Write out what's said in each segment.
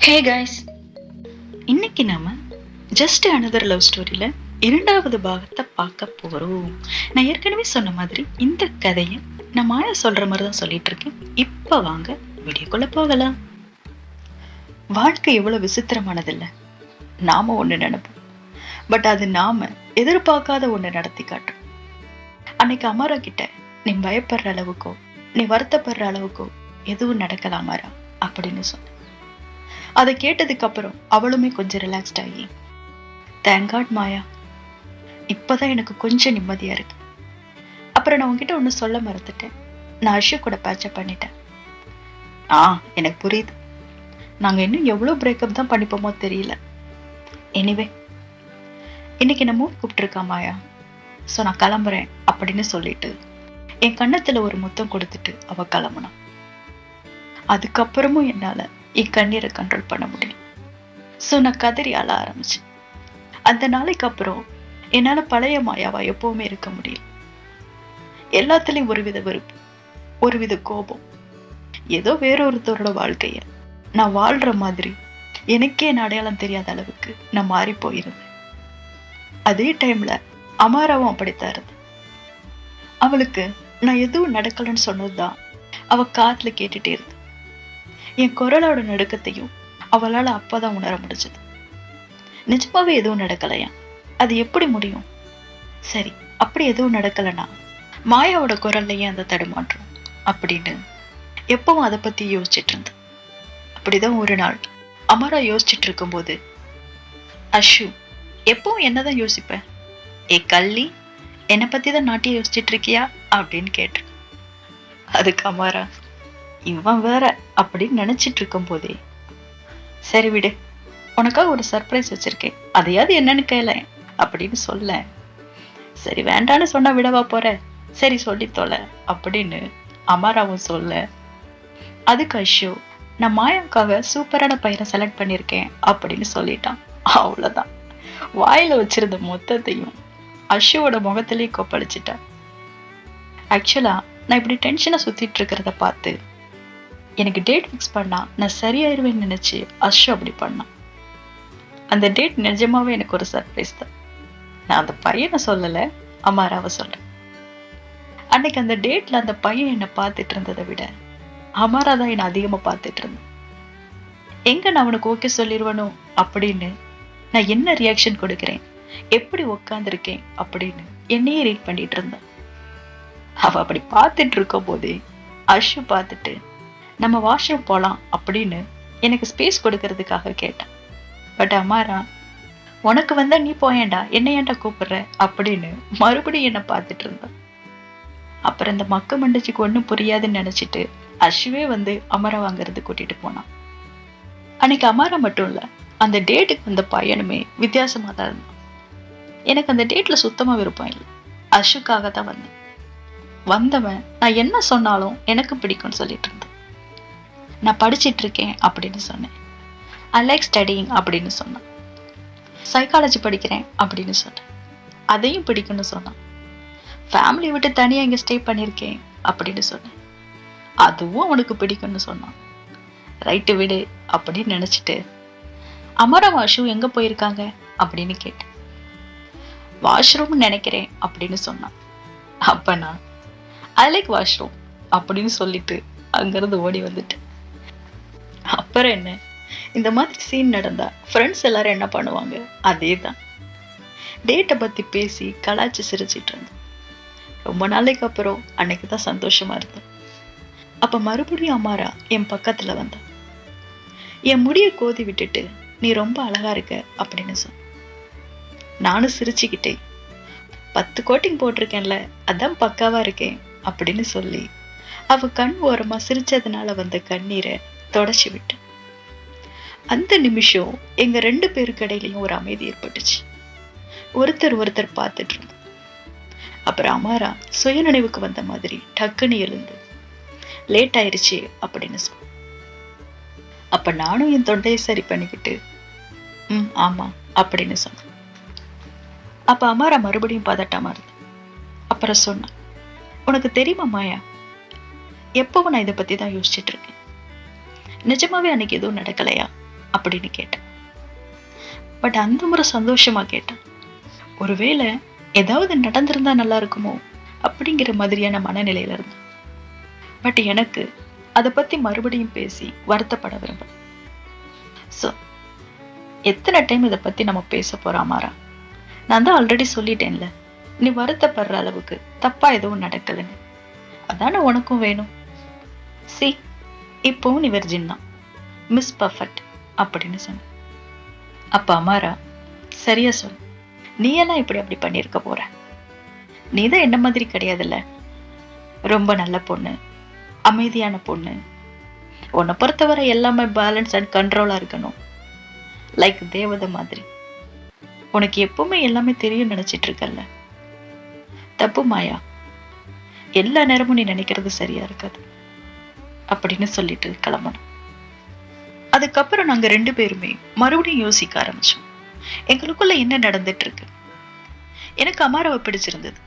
Hey guys, இன்னைக்கு நாம just another love ஸ்டோரியில இரண்டாவது பாகத்தை பார்க்க போறோம். நான் ஏற்கனவே சொன்ன மாதிரி இந்த கதையை நான் மாயா சொல்ற மாதிரி தான் சொல்லிட்டு இருக்கேன். இப்ப வாங்க வீடியோக்குள்ள போகலாம். வாழ்க்கை எவ்வளவு விசித்திரமானது இல்ல. நாம ஒண்ணு நினைப்போம், பட் அது நாம எதிர்பார்க்காத ஒண்ணு நடத்தி காட்டும். அன்னைக்கு அமரா கிட்ட நீ பயப்படுற அளவுக்கோ நீ வருத்தப்படுற அளவுக்கோ எதுவும் நடக்கலாமாரா அப்படின்னு சொன்ன. அதை கேட்டதுக்கு அப்புறம் அவளுமே கொஞ்சம் ரிலாக்ஸ்ட் ஆகி, தேங்க் காட் மாயா, இப்பதான் எனக்கு கொஞ்சம் நிம்மதியா இருக்கு. அப்புறம் நான் உங்ககிட்ட ஒண்ணு சொல்ல மறந்துட்டேன். நான் அர்ஷு கூட பேட்சப் பண்ணிட்டேன். எனக்கு புரியுது, நாங்க இன்னும் எவ்வளவு பிரேக்கப் தான் பண்ணிப்போமோ தெரியல. எனிவே, இன்னைக்கு நம்ம கூப்பிட்டுருக்கா மாயா, சோ நான் கிளம்புறேன் அப்படின்னு சொல்லிட்டு என் கண்ணத்துல ஒரு முத்தம் கொடுத்துட்டு அவ கிளம்புனான். அதுக்கப்புறமும் என்னால என் கண்ணீரை கண்ட்ரோல் பண்ண முடியும். சோ நான் கதறி அழ ஆரம்பிச்சேன். அந்த நாளைக்கு அப்புறம் என்னால பழைய மாயாவா எப்பவுமே இருக்க முடியல. எல்லாத்துலயும் ஒருவித வெறுப்பு, ஒருவித கோபம். ஏதோ வேறொருத்தரோட வாழ்க்கைய நான் வாழ்ற மாதிரி எனக்கே என் அடையாளம் தெரியாத அளவுக்கு நான் மாறி போயிருந்தேன். அதே டைம்ல அமாராவும் அப்படித்தான் இருந்தேன். அவளுக்கு நான் எதுவும் நடக்கலன்னு சொன்னதுதான் அவ காதுல கேட்டுட்டே இருந்த. என் குரலோட நடுக்கத்தையும் அவளால அப்பதான் உணர முடிஞ்சது. நிஜமாவே எதுவும் நடக்கலையா? அது எப்படி முடியும்? சரி, அப்படி எதுவும் நடக்கலனா மாயாவோட குரல்லையே அந்த தடுமாற்றம் அப்படின்னு எப்பவும் அதை பத்தி யோசிச்சுட்டு இருந்தேன். அப்படிதான் ஒரு நாள் அமரா யோசிச்சுட்டு இருக்கும்போது, அஷு, எப்பவும் என்னதான் யோசிப்பேன், ஏ கள்ளி, என்னை பத்தி தான் நாட்டிய யோசிச்சுட்டு இருக்கியா அப்படின்னு கேட்டு. அதுக்கு அமரா, இவன் வேற அப்படின்னு நினைச்சிட்டு இருக்கும் போதே, சரி விடு, உனக்காக ஒரு சர்ப்ரைஸ் வச்சிருக்கேன், அதையாவது என்னன்னு கேள அப்படின்னு சொல்ல. சரி, வேண்டான்னு சொன்னா விடவா போற, சரி சொல்லி தொலை அப்படின்னு அமராவும் சொல்ல. அதுக்கு அஷு, நான் மாயாவுக்காக சூப்பரான பையனை செலக்ட் பண்ணிருக்கேன் அப்படின்னு சொல்லிட்டான். அவ்வளவுதான், வாயில வச்சிருந்த மொத்தத்தையும் அஷுவோட முகத்திலேயே கொப்பளிச்சிட்டான். ஆக்சுவலா நான் இப்படி டென்ஷனா சுத்திட்டு இருக்கிறத பார்த்து எனக்கு டேட் ஃபிக்ஸ் பண்ணா நான் சரியாயிருவேன்னு நினைச்சு அஷு அப்படி பண்ணான். அந்த டேட் நிஜமாவே எனக்கு ஒரு சர்ப்ரைஸ் தான். நான் அந்த பையனை சொல்லல, அமாராவை சொல்றேன். அன்னைக்கு அந்த டேட்ல அந்த பையன் என்னை பார்த்துட்டு இருந்ததை விட அமாரா தான் என்னை அதிகமா பார்த்துட்டு இருந்தேன். எங்க நான் அவனுக்கு ஓகே சொல்லிடுவனோ அப்படின்னு நான் என்ன ரியாக்ஷன் கொடுக்கிறேன், எப்படி உக்காந்துருக்கேன் அப்படின்னு என்னையே ரீட் பண்ணிட்டு இருந்தேன். அவ அப்படி பார்த்துட்டு இருக்கும் போதே அஷு பார்த்துட்டு, நம்ம வாஷ்ரூம் போலாம் அப்படின்னு எனக்கு ஸ்பேஸ் கொடுக்கறதுக்காக கேட்டான். பட் அமாரா, உனக்கு வந்தா நீ போயேண்டா, என்ன ஏன்டா கூப்பிடுற அப்படின்னு மறுபடியும் என்ன பார்த்துட்டு இருந்தான். அப்புறம் இந்த மக்க மண்டச்சிக்கு ஒண்ணும் புரியாதுன்னு நினைச்சிட்டு அஷுவே வந்து அமரா வாங்கறது கூட்டிட்டு போனான். அன்னைக்கு அமாரா மட்டும் இல்ல, அந்த டேட்டுக்கு வந்த பையனுமே வித்தியாசமா தான் இருந்தான். எனக்கு அந்த டேட்ல சுத்தமா விருப்பம் இல்லை. அஷுக்காக தான் வந்தவன் நான் என்ன சொன்னாலும் எனக்கு பிடிக்கும்னு சொல்லிட்டு இருந்தான். நான் படிச்சிட்டு இருக்கேன் அப்படின்னு சொன்னேன். ஐ லைக் ஸ்டடிங் அப்படின்னு சொன்னான். சைக்காலஜி படிக்கிறேன் அப்படின்னு சொன்னேன். அதையும் பிடிக்கும்னு சொன்னான். ஃபேமிலி விட்டு தனியா இங்க ஸ்டே பண்ணிருக்கேன் அப்படின்னு சொன்னேன். அதுவும் அவனுக்கு பிடிக்கும்னு சொன்னான். ரைட்டு விடு அப்படின்னு நினைச்சிட்டு, அமரா வாஷு எங்க போயிருக்காங்க அப்படின்னு கேட்டேன். வாஷ்ரூம் நினைக்கிறேன் அப்படின்னு சொன்னான். அப்ப நான் ஐ லைக் வாஷ்ரூம் அப்படின்னு சொல்லிட்டு அங்கிருந்து ஓடி வந்துட்டேன். அப்புறம் என்ன, இந்த மாதிரி சீன் நடந்தா ஃப்ரெண்ட்ஸ் எல்லாரும் என்ன பண்ணுவாங்க, அதேதான். டேட்டை பத்தி பேசி கலாய்ச்சி சிரிச்சிட்டு இருந்தோம். ரொம்ப நாளைக்கு அப்புறம் அன்னைக்குதான் சந்தோஷமா இருந்தேன். அப்ப மறுபடியும் அமாரா என் பக்கத்துல வந்தான். என் முடிய கோதி விட்டுட்டு, நீ ரொம்ப அழகா இருக்க அப்படின்னு சொன்ன. நானும் சிரிச்சுக்கிட்டே, 10 கோட்டிங் போட்டிருக்கேன்ல, அதான் பக்காவா இருக்கேன் அப்படின்னு சொல்லி அவ கண் ஓரமா சிரிச்சதுனால வந்த கண்ணீரை தொடச்சி விட்டு. அந்த நிமிஷம் எங்க 2 பேருக்கு இடையிலையும் ஒரு அமைதி ஏற்பட்டுச்சு. ஒருத்தர் ஒருத்தர் பார்த்துட்டு இருந்தோம். அப்புறம் அமாரா சுயநினைவுக்கு வந்த மாதிரி டக்குன்னு எழுந்து, லேட் ஆயிருச்சு அப்படின்னு சொன்ன. அப்ப நானும் என் தொண்டையை சரி பண்ணிக்கிட்டு, ஆமா அப்படின்னு சொன்னேன். அப்ப அமாரா மறுபடியும் பதட்டமா இருந்து அப்புறம் சொன்னான், உனக்கு தெரியுமா மாயா, எப்பவும் நான் இதை பத்தி தான் யோசிச்சுட்டு இருக்கேன். நிஜமாவே அன்னைக்கு எதுவும் நடக்கலையா அப்படின்னு கேட்டேன். பட் அந்த முறை சந்தோஷமா கேட்டேன். ஒருவேளை ஏதாவது நடந்திருந்தா நல்லா இருக்குமோ அப்படிங்கிற மாதிரியான மனநிலையில இருந்தேன். பட் எனக்கு அதை பத்தி மறுபடியும் பேசி வருத்தப்பட விரும்பல. சோ எத்தனை டைம் இதை பத்தி நம்ம பேச போறோம் மாறா? நான் தான் ஆல்ரெடி சொல்லிட்டேன்ல, நீ வருத்தப்படுற அளவுக்கு தப்பா எதுவும் நடக்கலன்னு. அதான உனக்கும் வேணும். சி, இப்பவும் நீ வெர்ஜின் தான், மிஸ் பர்ஃபெக்ட் அப்படின்னு சொன்ன. அப்ப அமாரா, சரியா சொல், நீ எல்லாம் இப்படி அப்படி பண்ணிருக்க போற? நீதான் என்ன மாதிரி கிடையாதுல்ல, ரொம்ப நல்ல பொண்ணு, அமைதியான பொண்ணு. உன்னை பொறுத்தவரை எல்லாமே பேலன்ஸ் அண்ட் கண்ட்ரோலா இருக்கணும், லைக் தேவதை மாதிரி. உனக்கு எப்பவுமே எல்லாமே தெரியும் நினைச்சிட்டு இருக்கல்ல. தப்பு மாயா, எல்லா நேரமும் நீ நினைக்கிறது சரியா இருக்காது அப்படின்னு சொல்லிட்டு கிளம்பணும். அதுக்கப்புறம் நாங்க 2 பேருமே மறுபடியும் யோசிக்க ஆரம்பிச்சோம், எங்களுக்குள்ள என்ன நடந்துட்டு இருக்கு. எனக்கு அமாராவை பிடிச்சிருந்தது.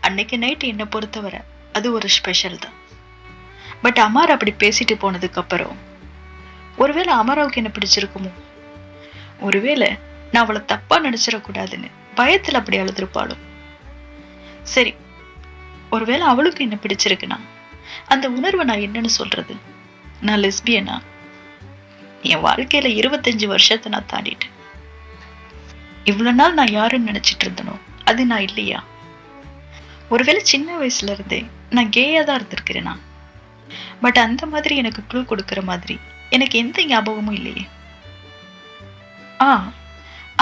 அன்னைக்கு நைட் என்னை பொறுத்தவரை அது ஒரு ஸ்பெஷல் தான். பட் அமாரா அப்படி பேசிட்டு போனதுக்கு அப்புறம் ஒருவேளை அமாராவுக்கு என்ன பிடிச்சிருக்குமோ, ஒருவேளை நான் அவளை தப்பா நினைச்சிடக்கூடாதுன்னு பயத்துல அப்படி அழுதுருப்பாளும். சரி, ஒருவேளை அவளுக்கு என்ன பிடிச்சிருக்குன்னா அந்த உணர்வை நான் என்னன்னு சொல்றது? நான் லெஸ்பியனா? என் வாழ்க்கையில 25 வருஷத்தை நான் தாண்டிட்டேன். இவ்வளவு நாள் நான் யாருன்னு நினைச்சிட்டு இருந்தனோ அது நான் இல்லையா? ஒருவேளை சின்ன வயசுல இருந்தே நான் கேயா தான் இருந்திருக்கிறேனா? பட் அந்த மாதிரி எனக்கு க்ளூ கொடுக்கிற மாதிரி எனக்கு எந்த ஞாபகமும் இல்லையே.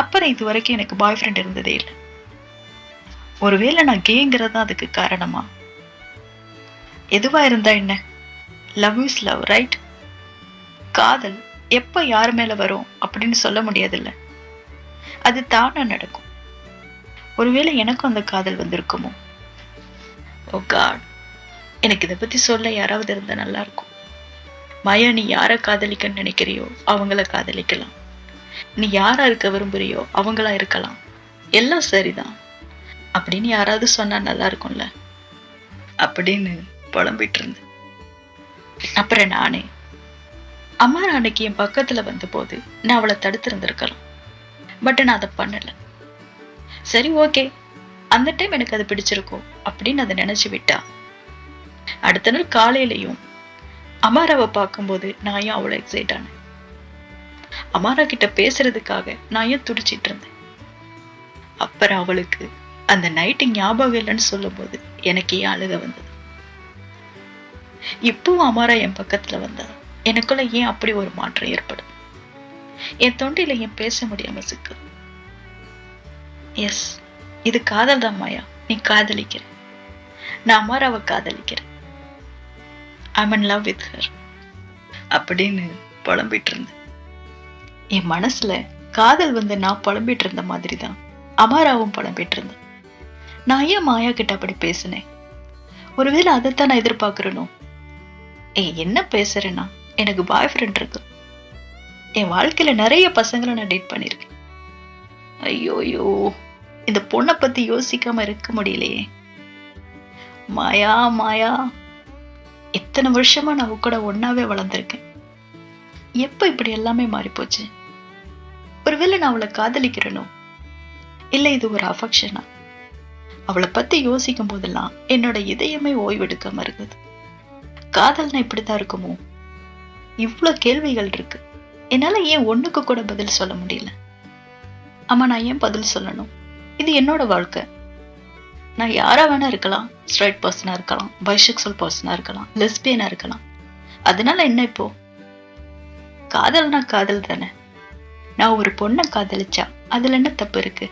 அப்புறம் இது வரைக்கும் எனக்கு பாய் ஃப்ரெண்ட் இருந்ததே இல்லை. ஒருவேளை நான் கேங்கிறதா அதுக்கு காரணமா? எதுவா இருந்தா என்ன, லவ் இஸ் லவ், ரைட்? காதல் எப்ப யார் மேல வரும் அப்படின்னு சொல்ல முடியாதுல்ல, அது தானா நடக்கும். ஒருவேளை எனக்கும் அந்த காதல் வந்திருக்குமோ? ஓ காட், எனக்கு இதை பத்தி சொல்ல யாராவது இருந்தா நல்லா இருக்கும். மாயா, நீ யாரை காதலிக்கன்னு நினைக்கிறியோ அவங்கள காதலிக்கலாம், நீ யாரா இருக்க விரும்புறியோ அவங்களா இருக்கலாம், எல்லாம் சரிதான் அப்படின்னு யாராவது சொன்னா நல்லா இருக்கும்ல அப்படின்னு புலம்பிட்டு இருந்தேன். அப்புறம் நானே, அம்மா அன்னைக்கு என் பக்கத்துல வந்த போது நான் அவளை தடுத்து இருந்திருக்கலாம். பட் நான் அதை பண்ணல. சரி, ஓகே, அந்த டைம் எனக்கு அது பிடிச்சிருக்கும் அப்படின்னு அதை நினைச்சு விட்டா, அடுத்த நாள் காலையிலையும் அமாராவை பார்க்கும்போது நான் ஏன் அவ்வளவு எக்ஸைட் ஆனேன்? அமாரா கிட்ட பேசுறதுக்காக நான் ஏன் துடிச்சிட்டு இருந்தேன்? அப்புறம் அவளுக்கு அந்த நைட்டு ஞாபகம் இல்லைன்னு சொல்லும் போது எனக்கு ஏன் அழுக வந்தது? இப்பவும் அமாரா என் பக்கத்துல வந்தா எனக்குள்ள ஏன் அப்படி ஒரு மாற்றம் ஏற்படும்? என் தொண்டையில ஏன் பேச முடியாம சிக்கு? எஸ், இது காதல் தான் மாயா. நீ காதலிக்கிற, நான் அமாராவை காதலிக்கிறேன். I'm in love with her அப்படின்னு புலம்பிட்டு இருந்தேன். என் மனசுல காதல் வந்து நான் புலம்பிட்டு இருந்த மாதிரி தான் அமாராவும் புலம்பிட்டு இருந்தேன். நான் ஏன் மாயா கிட்ட அப்படி பேசினேன்? ஒருவேளை அதைத்தான் நான் எதிர்பார்க்கிறேனோ? என்ன பேசுறேன்னா, எனக்கு பாய் ஃப்ரெண்ட் இருக்கு. என் வாழ்க்கையில நிறைய பசங்களை நான் டேட் பண்ணிருக்கேன். ஐயோயோ, இந்த பொண்ணை பத்தி யோசிக்காம இருக்க முடியலையே. மாயா மாயா, இத்தனை வருஷமா நான் கூட ஒன்னாவே வளர்ந்துருக்கேன். எப்ப இப்படி எல்லாமே மாறி போச்சு? ஒருவேளை நான் அவளை காதலிக்கிறேனோ, இல்ல இது ஒரு அஃபெக்ஷனா? அவளை பத்தி யோசிக்கும் போதெல்லாம் என்னோட இதயமே ஓய்வெடுக்காம இருக்குது. காதல்னா இப்படித்தான் இருக்குமோ? இவ்வளவு கேள்விகள் இருக்கு. என்னால ஏன் ஒண்ணுக்கு கூட பதில் சொல்ல முடியல? ஆமா, நான் ஏன் பதில் சொல்லணும்? இது என்னோட வாழ்க்கை. நான் யாரா வேணா இருக்கலாம். ஸ்ட்ரைட் பர்சனா இருக்கலாம், பைசெக்சுவல் பர்சனா இருக்கலாம், லெஸ்பியனா இருக்கலாம். அதனால என்ன இப்போ? காதல்னா காதல் தானே. நான் ஒரு பொண்ணை காதலிச்சா அதுல என்ன தப்பு இருக்கு?